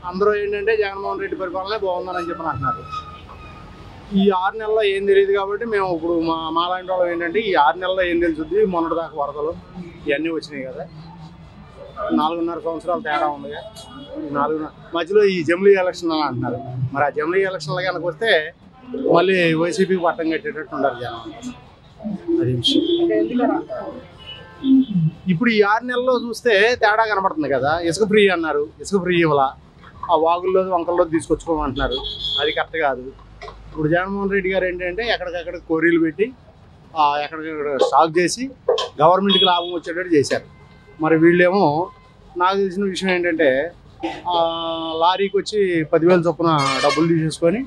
అందరూ ఏంటంటే జగన్మోహన్ రెడ్డి పరిపాలనే బాగుందని చెప్పని అంటున్నారు. ఈ 6 నెలల్లో ఏం తెలియదు కాబట్టి మేము ఇప్పుడు మాలాంటి వాళ్ళు ఏంటంటే ఈ 6 నెలల్లో ఏం తెలుసుద్ది. మొన్నటి దాకా వరదలు ఇవన్నీ వచ్చినాయి కదా, 4.5 సంవత్సరాలు తేడా ఉంది. 4 మధ్యలో ఈ జమిలీ ఎలక్షన్ అని అంటున్నారు. మరి ఆ జమిలీ ఎలక్షన్లో కనుక వస్తే మళ్ళీ వైసీపీకి పట్టం కట్టేటట్టు ఉండాలి జనం. అది విషయం. ఇప్పుడు ఈ 6 నెలల్లో చూస్తే తేడా కనబడుతుంది కదా. ఇసుక ఫ్రీ అన్నారు, ఇసుక ఫ్రీ ఇవ్వాల. ఆ వాగుల్లో వంకల్లో తీసుకొచ్చుకోమంటున్నారు, అది కరెక్ట్ కాదు. ఇప్పుడు జగన్మోహన్ రెడ్డి గారు ఏంటంటే ఎక్కడికక్కడ కోరీలు పెట్టి ఎక్కడికక్కడ స్టాక్ చేసి గవర్నమెంట్కి లాభం వచ్చేటట్టు చేశారు. మరి వీళ్ళేమో నాకు తెలిసిన విషయం ఏంటంటే లారీకి వచ్చి 10,000 చొప్పున డబ్బులు తీసేసుకొని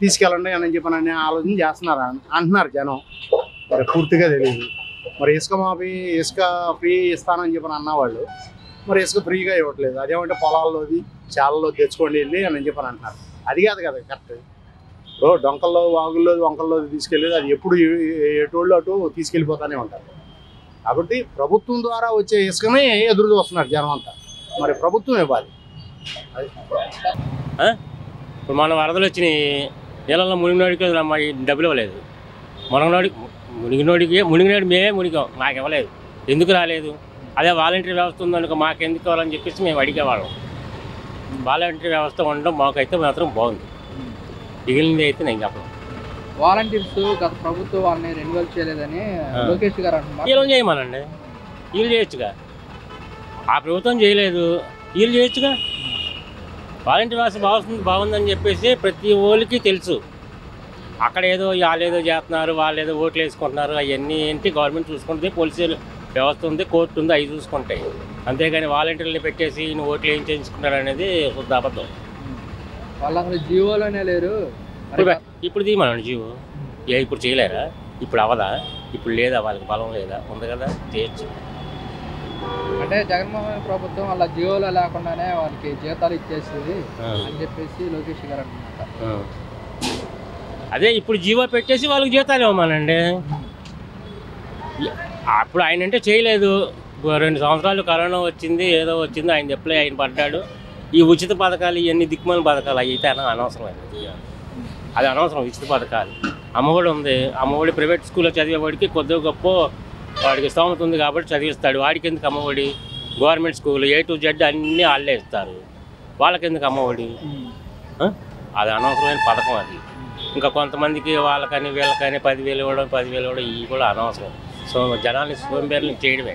తీసుకెళ్ళండి అని చెప్పని ఆలోచన చేస్తున్నారు అంటున్నారు జనం. మరి పూర్తిగా తెలియదు. మరి ఇసుక మాఫీ ఇసుక ఫ్రీ ఇస్తానని చెప్పని అన్నవాళ్ళు మరి ఇసుక ఫ్రీగా ఇవ్వట్లేదు. అదేమంటే పొలాల్లోది చాలలో తెచ్చుకోండి వెళ్ళి అని చెప్పని అంటున్నారు. అది కాదు కదా కరెక్ట్. ఇప్పుడు డొంకల్లో వాగుల్లో వంకల్లో తీసుకెళ్ళేది అది ఎప్పుడు ఎటోళ్ళు అటు తీసుకెళ్ళిపోతూనే ఉంటారు. కాబట్టి ప్రభుత్వం ద్వారా వచ్చే ఇసుకనే ఎదురు చూస్తున్నారు జనం అంతా. మరి ప్రభుత్వం ఇవ్వాలి. ఇప్పుడు మన వరదలు వచ్చినాయి, నీళ్ళల్లో మునిగినోడికి డబ్బులు ఇవ్వలేదు. మునిగినోడి మేమే మునిగాం, మాకు ఇవ్వలేదు. ఎందుకు రాలేదు? అదే వాలంటీర్ వ్యవస్థ ఉందనుకో మాకు ఎందుకు ఇవ్వాలని చెప్పేసి మేము అడిగేవాళ్ళం. వాలంటీర్ వ్యవస్థ ఉండడం మాకైతే మాత్రం బాగుంది. మిగిలింది అయితే నేను చెప్పను. వాలంటీర్స్ గత ప్రభుత్వం వాళ్ళని రెన్యువల్ చేయలేదని లోకేష్ గారు అంటున్నారు. వీళ్ళని చేయమనండి, వీళ్ళు చేయొచ్చుగా. ఆ ప్రభుత్వం చేయలేదు, వీళ్ళు చేయొచ్చుగా. వాలంటీర్ వ్యవస్థ బాగుందని చెప్పేసి ప్రతి ఓళ్ళకి తెలుసు. అక్కడ ఏదో వాళ్ళేదో చేస్తున్నారు, వాళ్ళు ఏదో ఓట్లు వేసుకుంటున్నారు, అవన్నీ ఏంటి గవర్నమెంట్ చూసుకుంటుంది. పోలీసు వ్యవస్థ ఉంది, కోర్టు ఉంది, అవి చూసుకుంటాయి. అంతేగాని వాలంటీర్లు పెట్టేసి నువ్వు ఓట్లు ఏం చేయించుకుంటారు అనేది శుద్ధ అబద్ధం. వాళ్ళు అసలు జీవోలోనే లేరు. ఇప్పుడు తీయమనండి జీవో. ఇప్పుడు చేయలేరా? ఇప్పుడు అవదా? ఇప్పుడు లేదా? వాళ్ళకి బలం లేదా? ఉంది కదా, చేయొచ్చు. అంటే జగన్మోహన్ ప్రభుత్వం వాళ్ళ జీవోలో లేకుండానే వాళ్ళకి జీతాలు ఇచ్చేస్తుంది అని చెప్పేసి లోకేష్ గారు అంటున్నారు. అదే ఇప్పుడు జీవో పెట్టేసి వాళ్ళకి జీతాలు ఇవ్వమనండి. అప్పుడు ఆయన అంటే చేయలేదు. 2 సంవత్సరాలు కరోనా వచ్చింది, ఏదో వచ్చింది, ఆయన చెప్పలే, ఆయన పడ్డాడు. ఈ ఉచిత పథకాలు ఇవన్నీ దిక్కుమాల పథకాలు అవి అయితే అనవసరం. అది అనవసరం. ఉచిత పథకాలు అమ్మఒడి ఉంది, అమ్మఒడి ప్రైవేట్ స్కూల్లో చదివేవాడికి కొద్దిగా గొప్ప వాడికి స్తోమత ఉంది కాబట్టి చదివిస్తాడు. వాడికి ఎందుకు Ammavodi? Government school A to Z అన్నీ వాళ్ళే ఇస్తారు, వాళ్ళకి ఎందుకు అమ్మఒడి? అది అనవసరమైన పథకం అది. ఇంకా కొంతమందికి వాళ్ళకని వీళ్ళకని 10,000 ఇవ్వడం 10,000 ఇవ్వడం ఇవి కూడా అనవసరం. సో జనాల్ని సోంబేర్లను చేయడమే.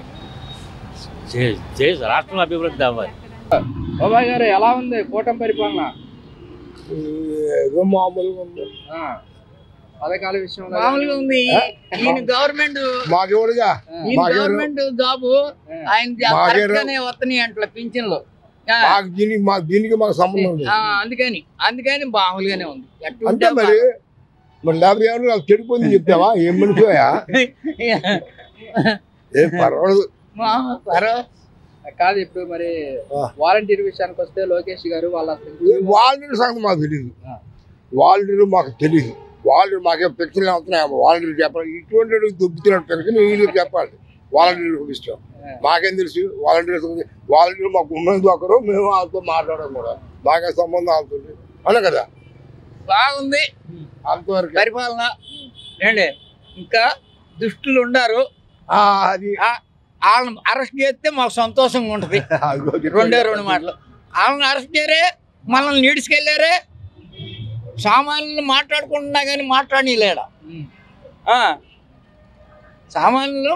రాష్ట్రంలో అభివృద్ధి అవ్వాలి. బాబాయ్ గారు ఎలా ఉంది కూటమి పరిపాలన? మామూలుగా ఉంది. పథకాల విషయంలో మామూలుగా ఉంది. ఈయన గవర్నమెంట్ జాబు ఆయన వస్తున్నాయి అంట పింఛన్లు. దీనికి మాకు సంబంధం లేదు. అందుకని మామూలుగానే ఉంది. అంటే మరి లేకపోతే ఎవరు చెడిపోయింది చెప్తావా? ఏం మనిషియా? పర్వాలేదు కాదు. ఇప్పుడు మరి వాలంటీర్ విషయానికి వస్తే లోకేష్ గారు వాలంటీర్ సంగతి మాకు తెలియదు. వాలంటీర్ మాకు తెలియదు. వాలంటీర్ మాకే పెన్షన్లు అవుతున్నాయి. వాలంటీర్ చెప్పాలి. ఇటువంటి దొబ్బుతున్న పెన్షన్ వీళ్ళకి చెప్పాలి. వాలంటీర్ ఇష్టం మాకేం తెలుసు? వాలంటీర్ మాకు ఉన్నది ఒకరు, మేము వాళ్ళతో మాట్లాడడం కూడా బాగా సంబంధం అవుతుంది అనే కదా. బాగుంది అంతవరకు పరిపాలన. ఏంటి ఇంకా దుష్టులు ఉండారు, అది వాళ్ళని అరెస్ట్ చేస్తే మాకు సంతోషంగా ఉంటుంది. 2 మాటలు. వాళ్ళని అరెస్ట్ చేయరే, మనల్ని నీడ్చుకెళ్ళారే. సామాన్యులు మాట్లాడుకుంటున్నా కానీ మాట్లాడిలేడా? సామాన్యులు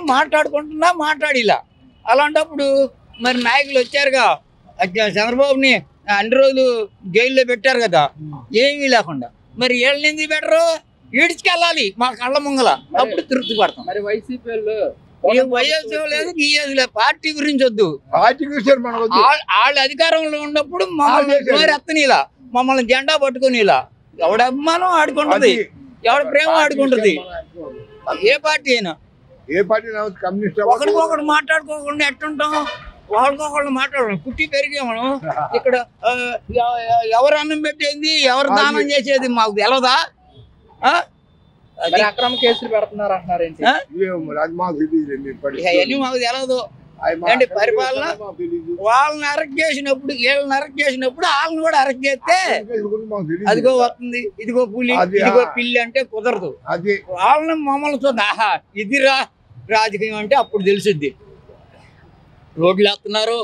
మాట్లాడిలా. అలాంటప్పుడు మరి నాయకులు వచ్చారుగా, చంద్రబాబుని అన్ని రోజులు జైల్లో పెట్టారు కదా, ఏమీ లేకుండా. మరి వీళ్ళని ఎందుకు పెట్టరు? ఈడ్చుకెళ్ళాలి మా కళ్ళ ముంగల, అప్పుడు తృప్తి పడతాం. మరి వైసీపీ వయసు లేదు, గీయదు లేదు. పార్టీ గురించి వద్దు. వాళ్ళు అధికారంలో ఉన్నప్పుడు మమ్మల్ని ఎత్తనిలా, మమ్మల్ని జెండా పట్టుకునిలా. ఎవడ అభిమానం ఆడుకుంటుంది, ఎవడ ప్రేమ ఆడుకుంటుంది. ఏ పార్టీ అయినా ఒకరికొకరు మాట్లాడుకోకుండా ఎట్టుంటాం? ఒకరికొకళ్ళు మాట్లాడడం పుట్టి పెరిగే మనం ఇక్కడ. ఎవరు అన్నం పెట్టేది, ఎవరు దానం చేసేది మాకు తెలవదా? అక్రమ కేసులు పెడుతున్నారు అంటున్నారు. అవన్నీ మాకు తెలవదు. అంటే పరిపాలన వాళ్ళని అరెస్ట్ చేసినప్పుడు వీళ్ళని అరెస్ట్ చేసినప్పుడు వాళ్ళని కూడా అరెస్ట్ చేస్తే అదిగో వస్తుంది, ఇదిగో పులి, ఇదిగో పిల్లి అంటే కుదరదు. అది వాళ్ళని మమ్మల్ని చూద్దాం, ఆహా ఇదిరా రాజకీయం అంటే అప్పుడు తెలిసిద్ది. రోడ్లు వేస్తున్నారు,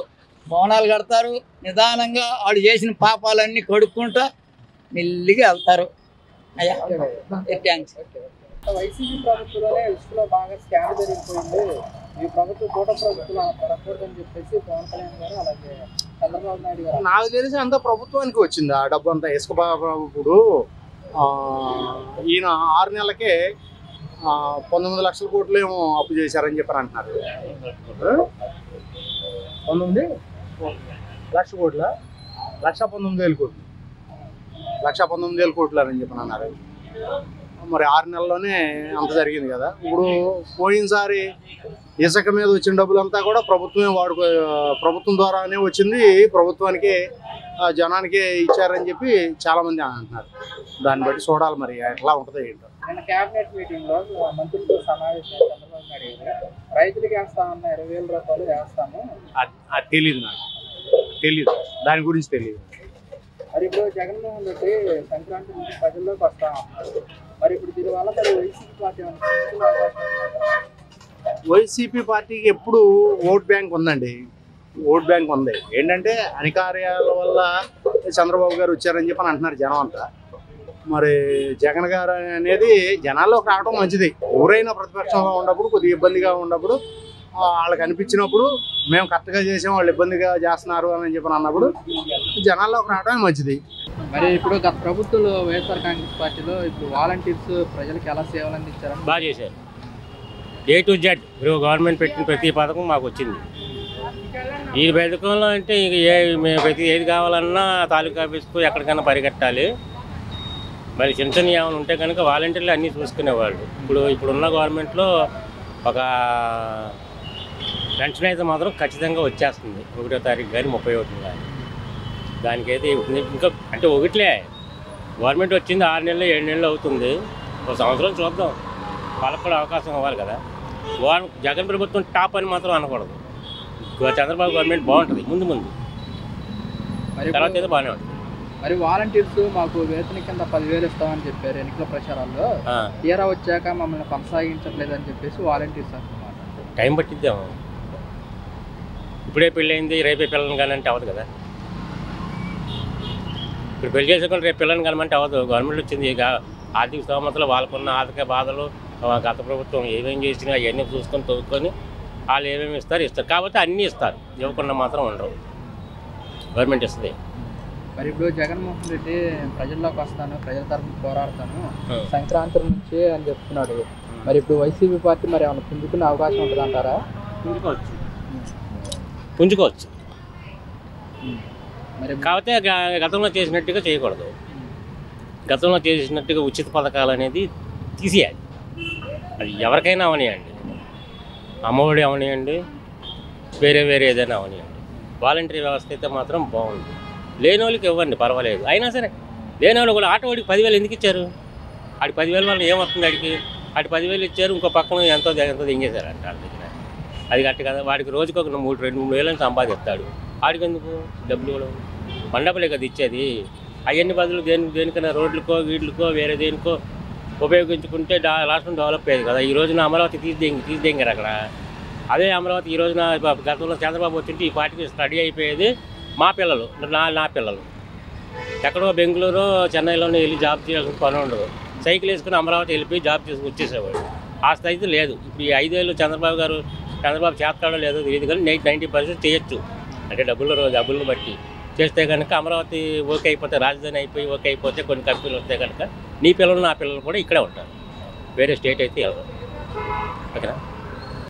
భవనాలు కడతారు, నిదానంగా వాళ్ళు చేసిన పాపాలన్నీ కడుక్కుంటా మెల్లిగా వెళ్తారు. అయ్యా థ్యాంక్స్. వైసీపీ ప్రభుత్వంలోనే ఇసుకలో బాగా స్కామ్ జరిగిపోయింది, ఈ ప్రభుత్వం కూట ప్రభుత్వం జరగకూడదని చెప్పేసి పవన్ కళ్యాణ్ గారు అలాగే చంద్రబాబు నాయుడు గారు. నాకు తెలిసి అంతా ప్రభుత్వానికి వచ్చింది ఆ డబ్బు అంతా. ఇసుక ఇప్పుడు ఈయన 6 నెలలకే 19 లక్షల కోట్లు ఏమో అప్పు చేశారని చెప్పని అంటున్నారు. 19 లక్షల కోట్ల 1,19,000 కోట్లు 1,19,000 కోట్లు అని చెప్పని అన్నారు. మరి 6 నెలల్లోనే అంత జరిగింది కదా. ఇప్పుడు పోయినసారి ఇసుక మీద వచ్చిన డబ్బులంతా కూడా ప్రభుత్వమే ప్రభుత్వం ద్వారానే వచ్చింది, ప్రభుత్వానికి జనానికి ఇచ్చారని చెప్పి చాలా మంది అంటున్నారు. దాన్ని బట్టి చూడాలి మరి ఎట్లా ఉంటుందో ఏంటో. నిన్న కేబినెట్ మీటింగ్ లో మంత్రులతో సమావేశం చంద్రబాబు నాయుడు గారు రైతులకు వేస్తామన్న 20,000 రూపాయలు వేస్తాము. అది తెలియదు, నాకు తెలియదు, దాని గురించి తెలియదు. మరి ఇప్పుడు జగన్మోహన్ రెడ్డి సంక్రాంతి నుంచి ప్రజల్లోకి వస్తామన్నారు. మరి ఇప్పుడు దీనివల్ల మరి వైసీపీ పార్టీ వైసీపీ పార్టీకి ఎప్పుడు ఓట్ బ్యాంక్ ఉందండి, ఓట్ బ్యాంక్ ఉంది. ఏంటంటే అధికార్యాల వల్ల చంద్రబాబు గారు వచ్చారని చెప్పి అంటున్నారు జనం అంతా. మరి జగన్ గారు అనేది జనాల్లోకి రావడం మంచిది. ఎవరైనా ప్రతిపక్షంలో ఉన్నప్పుడు కొద్దిగా ఇబ్బందిగా ఉన్నప్పుడు వాళ్ళకి అనిపించినప్పుడు మేము కరెక్ట్గా చేసాం, వాళ్ళు ఇబ్బందిగా చేస్తున్నారు అని చెప్పి అన్నప్పుడు జనాల్లోకి రావడమే మంచిది. మరి ఇప్పుడు గత ప్రభుత్వంలో వైఎస్ఆర్ కాంగ్రెస్ పార్టీలో ఇప్పుడు వాలంటీర్స్ ప్రజలకు ఎలా సేవలు అందించారని బాగా చేశారు. A to Z ఇప్పుడు గవర్నమెంట్ పెట్టిన ప్రతి పథకం మాకు వచ్చింది. ఈ పథకంలో అంటే ఇక మేము ప్రతి ఏది కావాలన్నా తాలూకా ఆఫీస్కు ఎక్కడికైనా పరిగెట్టాలి. మరి చిన్న చిన్న ఏమైనా ఉంటే కనుక వాలంటీర్లు అన్నీ చూసుకునేవాళ్ళు. ఇప్పుడున్న గవర్నమెంట్లో ఒక పెన్షన్ అయితే మాత్రం ఖచ్చితంగా వచ్చేస్తుంది 1వ తారీఖు కానీ 31 కానీ. దానికైతే ఇంకా అంటే ఒకటిలే గవర్నమెంట్ వచ్చింది 6 నెలలు 7 నెలలు అవుతుంది. ఒక సంవత్సరం చూద్దాం, వాళ్ళకు కూడా అవకాశం ఇవ్వాలి కదా. జగన్ ప్రభుత్వం టాప్ అని మాత్రం అనకూడదు. చంద్రబాబు గవర్నమెంట్ బాగుంటుంది ముందు మరి తర్వాత అయితే బాగానే ఉంటుంది. మరి వాలంటీర్స్ మాకు వేతన కింద 10,000 ఇస్తామని చెప్పారు ఎన్నికల ప్రచారాల్లో. తీరా వచ్చాక మమ్మల్ని కొనసాగించట్లేదు అని చెప్పేసి వాలంటీర్స్ అంటున్నారు. టైం పట్టిద్దాము. ఇప్పుడే పెళ్ళయింది, రేపే పిల్లల్ని కానంటే అవ్వదు కదా. ఇప్పుడు పెళ్లి చేసుకుని రేపు పిల్లల్ని కనమంటే అవ్వదు. గవర్నమెంట్ వచ్చింది, ఇక ఆర్థిక స్తోమతలు వాళ్ళకున్న ఆర్థిక బాధలు గత ప్రభుత్వం ఏమేమి చేసినా అవన్నీ చూసుకొని తవ్వుకొని వాళ్ళు ఏమేమి ఇస్తారు కాబట్టి అన్నీ ఇస్తారు. ఇవ్వకుండా మాత్రం ఉండరు, గవర్నమెంట్ ఇస్తుంది. మరి ఇప్పుడు జగన్మోహన్ రెడ్డి ప్రజల్లోకి వస్తాను, ప్రజల తరఫున పోరాడతాను సంక్రాంతి నుంచి అని చెప్తున్నాడు. మరి ఇప్పుడు వైసీపీ పార్టీ మరి ఏమైనా పుంజుకునే అవకాశం ఉంటుంది అంటారా? పుంజుకోవచ్చు మరి కాకపోతే గతంలో చేసినట్టుగా చేయకూడదు. గతంలో చేసినట్టుగా ఉచిత పథకాలు అనేది తీసేయాలి. అది ఎవరికైనా అవనియండి, అమ్మఒడి అవనియండి, వేరే ఏదైనా అవనియండి. వాలంటరీ వ్యవస్థ అయితే మాత్రం బాగుంది. లేని వాళ్ళకి ఇవ్వండి పర్వాలేదు. అయినా సరే లేని వాళ్ళు కూడా ఆటోవాడికి 10,000 ఎందుకు ఇచ్చారు? ఆడి 10,000 వల్ల ఏమవుతుంది? ఆడికి 10,000 ఇచ్చారు, ఇంకో పక్కన ఎంతో దింగేశారంట వాళ్ళ దగ్గర. అది కరెక్ట్ కదా. వాడికి రోజుకి ఒక 2-3 వేలను సంపాదిస్తాడు. ఆడికి ఎందుకు డబ్బులు కూడా మండపలే కదా ఇచ్చేది. అవన్నీ బదులు దేనికైనా రోడ్లకో వీళ్ళకో వేరే దేనికో ఉపయోగించుకుంటే రాష్ట్రం డెవలప్ అయ్యేది కదా. ఈ రోజున అమరావతి తీసిదేంగారు అక్కడ. అదే అమరావతి ఈ రోజున గతంలో చంద్రబాబు వచ్చింటే ఈ పార్టీకి స్టడీ అయిపోయేది. మా పిల్లలు నా పిల్లలు ఎక్కడో బెంగళూరు చెన్నైలోనే వెళ్ళి జాబ్ చేయాల్సిన పని ఉండదు. సైకిల్ వేసుకుని అమరావతి వెళ్ళిపోయి జాబ్ చేసి వచ్చేసేవాడు. ఆ స్థితి లేదు. ఇప్పుడు ఈ 5 ఏళ్ళు చంద్రబాబు చేస్తాడో లేదో తెలియదు, కానీ 90% చేయొచ్చు. అంటే డబ్బులను బట్టి చేస్తే కనుక అమరావతి ఓకే అయిపోతే, రాజధాని అయిపోయి ఓకే అయిపోతే కొన్ని కంపెనీలు వస్తే కనుక నీ పిల్లలు నా పిల్లలు కూడా ఇక్కడే ఉంటారు, వేరే స్టేట్ అయితే వెళ్ళరు. ఓకేనా?